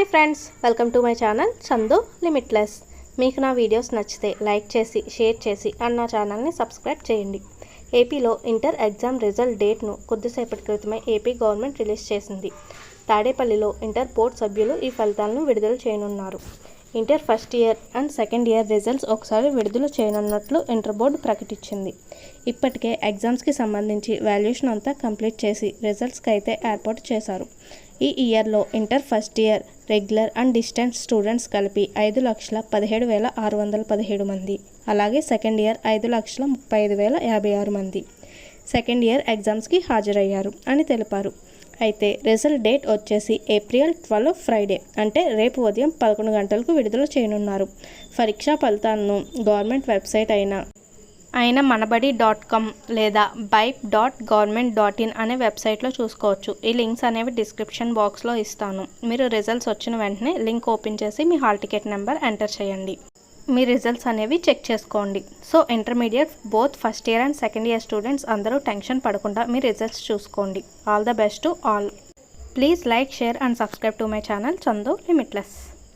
Hi friends, welcome to my channel Chandu limitless. మీకు నా videos నచ్చితే లైక్ చేసి షేర్ చేసి నా ఛానల్ని సబ్స్క్రైబ్ చేయండి. ఏపీలో ఇంటర్ ఎగ్జామ్ రిజల్ట్ డేట్ను కొద్దిసేపటి క్రితమే ఏపీ గవర్నమెంట్ రిలీజ్ చేసింది. తాడేపల్లిలో ఇంటర్ బోర్డు సభ్యులు ఈ ఫలితాలను విడుదల చేయనున్నారు. Inter first year and second year results ఒకసారి విడుదల చేయనున్నట్లు ఇంటర్ బోర్డు ప్రకటించింది. ఇప్పటికే ఎగ్జామ్స్కి సంబంధించి వాల్యుయేషన్ అంతా కంప్లీట్ చేసి రిజల్ట్స్కి అయితే ఏర్పాటు చేశారు. ఈ ఇయర్లో inter first year regular and distance students కలిపి 5,17,617 మంది, అలాగే సెకండ్ ఇయర్ 5,35,056 మంది సెకండ్ ఇయర్ ఎగ్జామ్స్కి హాజరయ్యారు అని తెలిపారు. అయితే రిజల్ట్ డేట్ వచ్చేసి ఏప్రిల్ 12 ఫ్రైడే, అంటే రేపు ఉదయం 11 గంటలకు విడుదల చేయనున్నారు. పరీక్షా ఫలితాలను గవర్నమెంట్ వెబ్సైట్ అయిన మనబడి.com లేదా bype.government.in అనే వెబ్సైట్లో చూసుకోవచ్చు. ఈ లింక్స్ అనేవి డిస్క్రిప్షన్ బాక్స్లో ఇస్తాను. మీరు రిజల్ట్స్ వచ్చిన వెంటనే లింక్ ఓపెన్ చేసి మీ హాల్ టికెట్ నెంబర్ ఎంటర్ చేయండి. మీ రిజల్ట్స్ అనేవి చెక్ చేసుకోండి. So intermediate both first year and second year students అందరూ టెన్షన్ పడకుండా మీ రిజల్ట్స్ చూసుకోండి. All the best to all. Please like, share and subscribe to my channel Chandu limitless.